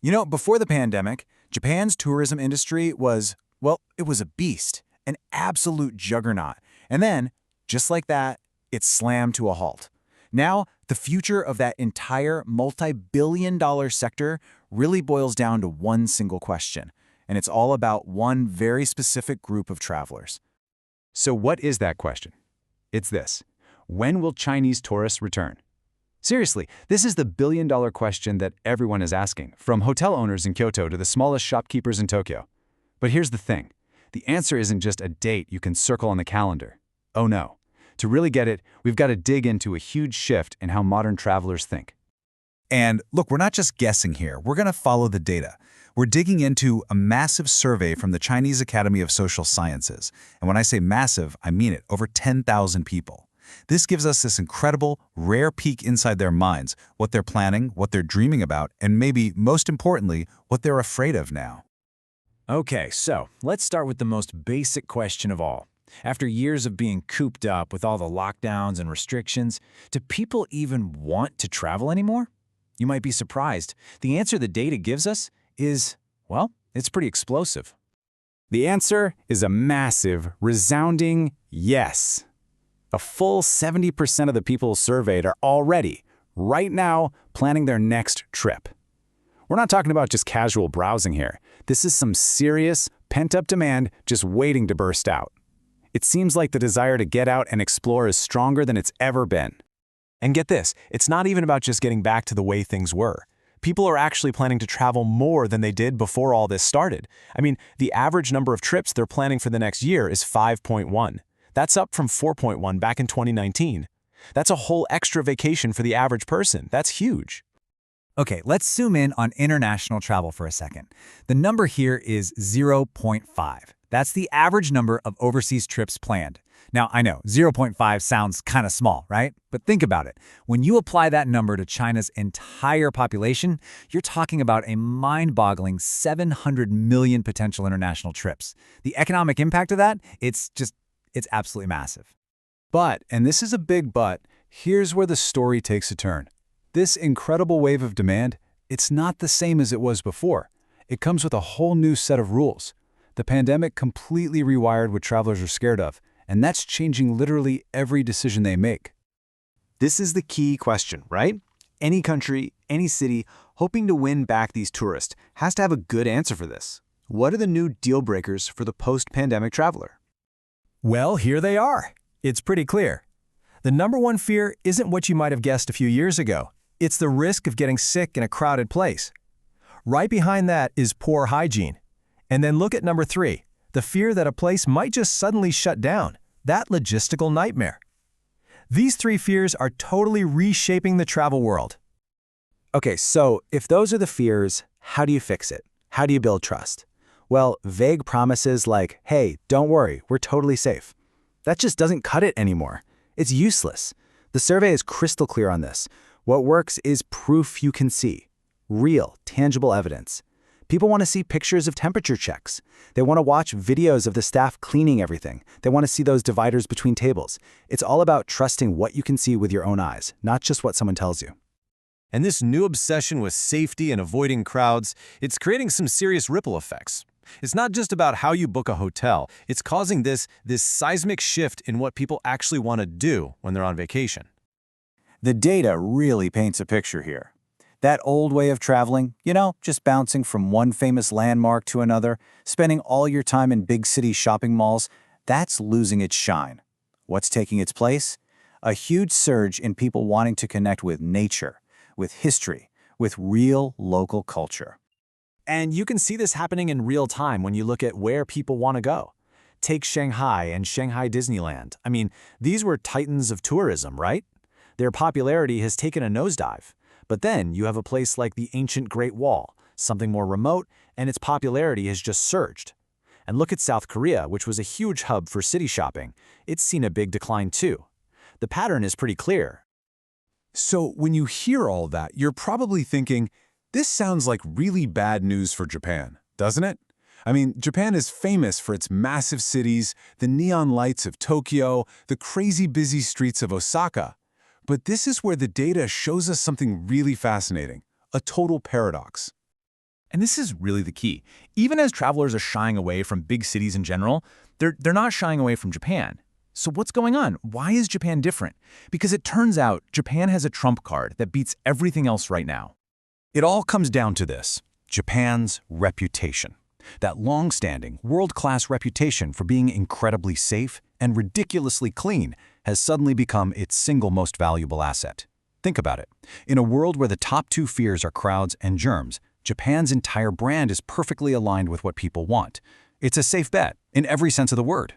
Before the pandemic, Japan's tourism industry was, well, it was a beast, an absolute juggernaut. And then, just like that, it slammed to a halt. Now, the future of that entire multi-billion-dollar sector really boils down to one single question, and it's all about one very specific group of travelers. So what is that question? It's this: when will Chinese tourists return? Seriously, this is the billion-dollar question that everyone is asking, from hotel owners in Kyoto to the smallest shopkeepers in Tokyo. But here's the thing. The answer isn't just a date you can circle on the calendar. Oh no. To really get it, we've got to dig into a huge shift in how modern travelers think. And look, we're not just guessing here. We're going to follow the data. We're digging into a massive survey from the Chinese Academy of Social Sciences. And when I say massive, I mean it, over 10,000 people. This gives us this incredible, rare peek inside their minds, what they're planning, what they're dreaming about, and maybe, most importantly, what they're afraid of now. Okay, so let's start with the most basic question of all. After years of being cooped up with all the lockdowns and restrictions, do people even want to travel anymore? You might be surprised. The answer the data gives us is, well, it's pretty explosive. The answer is a massive, resounding yes. A full 70% of the people surveyed are already, right now, planning their next trip. We're not talking about just casual browsing here. This is some serious, pent-up demand just waiting to burst out. It seems like the desire to get out and explore is stronger than it's ever been. And get this, it's not even about just getting back to the way things were. People are actually planning to travel more than they did before all this started. I mean, the average number of trips they're planning for the next year is 5.1. That's up from 4.1 back in 2019. That's a whole extra vacation for the average person. That's huge. Okay, let's zoom in on international travel for a second. The number here is 0.5. That's the average number of overseas trips planned. Now, I know, 0.5 sounds kind of small, right? But think about it. When you apply that number to China's entire population, you're talking about a mind-boggling 700 million potential international trips. The economic impact of that, it's absolutely massive. But, and this is a big but, here's where the story takes a turn. This incredible wave of demand, it's not the same as it was before. It comes with a whole new set of rules. The pandemic completely rewired what travelers are scared of, and that's changing literally every decision they make. This is the key question, right? Any country, any city, hoping to win back these tourists has to have a good answer for this. What are the new deal breakers for the post-pandemic traveler? Well, here they are. It's pretty clear. The number one fear isn't what you might have guessed a few years ago. It's the risk of getting sick in a crowded place. Right behind that is poor hygiene. And then look at number 3, the fear that a place might just suddenly shut down, that logistical nightmare. These 3 fears are totally reshaping the travel world. Okay, so if those are the fears, how do you fix it? How do you build trust? Well, vague promises like, hey, don't worry, we're totally safe. That just doesn't cut it anymore. It's useless. The survey is crystal clear on this. What works is proof you can see. Real, tangible evidence. People want to see pictures of temperature checks. They want to watch videos of the staff cleaning everything. They want to see those dividers between tables. It's all about trusting what you can see with your own eyes, not just what someone tells you. And this new obsession with safety and avoiding crowds, it's creating some serious ripple effects. It's not just about how you book a hotel. It's causing this seismic shift in what people actually want to do when they're on vacation. The data really paints a picture here. That old way of traveling, just bouncing from one famous landmark to another, spending all your time in big city shopping malls, that's losing its shine. What's taking its place? A huge surge in people wanting to connect with nature, with history, with real local culture. And you can see this happening in real time when you look at where people want to go. Take Shanghai and Shanghai Disneyland. I mean, these were titans of tourism, right? Their popularity has taken a nosedive. But then you have a place like the ancient Great Wall, something more remote, and its popularity has just surged. And look at South Korea, which was a huge hub for city shopping. It's seen a big decline too. The pattern is pretty clear. So when you hear all that, you're probably thinking, this sounds like really bad news for Japan, doesn't it? I mean, Japan is famous for its massive cities, the neon lights of Tokyo, the crazy busy streets of Osaka. But this is where the data shows us something really fascinating, a total paradox. And this is really the key. Even as travelers are shying away from big cities in general, they're not shying away from Japan. So what's going on? Why is Japan different? Because it turns out Japan has a trump card that beats everything else right now. It all comes down to this: Japan's reputation. That long-standing, world-class reputation for being incredibly safe and ridiculously clean has suddenly become its single most valuable asset. Think about it. In a world where the top two fears are crowds and germs, Japan's entire brand is perfectly aligned with what people want. It's a safe bet, in every sense of the word.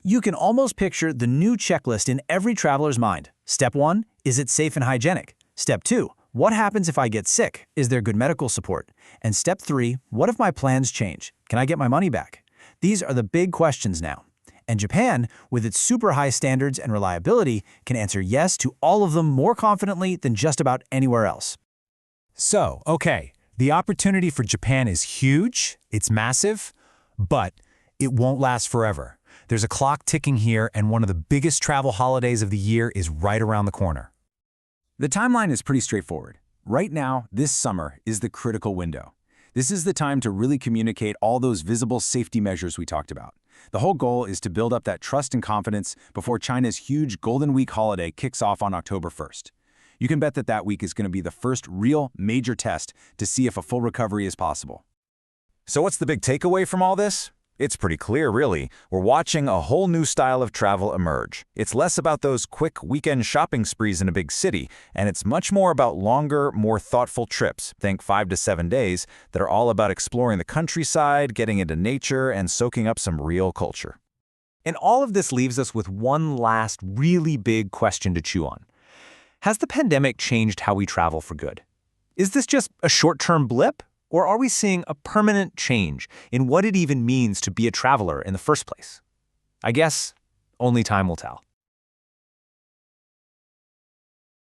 You can almost picture the new checklist in every traveler's mind. Step 1, is it safe and hygienic? Step 2, what happens if I get sick? Is there good medical support? And step 3, what if my plans change? Can I get my money back? These are the big questions now. And Japan, with its super high standards and reliability, can answer yes to all of them more confidently than just about anywhere else. So, okay, the opportunity for Japan is huge, it's massive, but it won't last forever. There's a clock ticking here, and one of the biggest travel holidays of the year is right around the corner. The timeline is pretty straightforward. Right now, this summer is the critical window. This is the time to really communicate all those visible safety measures we talked about. The whole goal is to build up that trust and confidence before China's huge Golden Week holiday kicks off on October 1st. You can bet that that week is going to be the first real major test to see if a full recovery is possible. So what's the big takeaway from all this? It's pretty clear, really. We're watching a whole new style of travel emerge. It's less about those quick weekend shopping sprees in a big city, and it's much more about longer, more thoughtful trips, think 5 to 7 days, that are all about exploring the countryside, getting into nature, and soaking up some real culture. And all of this leaves us with one last really big question to chew on. Has the pandemic changed how we travel for good? Is this just a short-term blip? Or are we seeing a permanent change in what it even means to be a traveler in the first place? I guess only time will tell.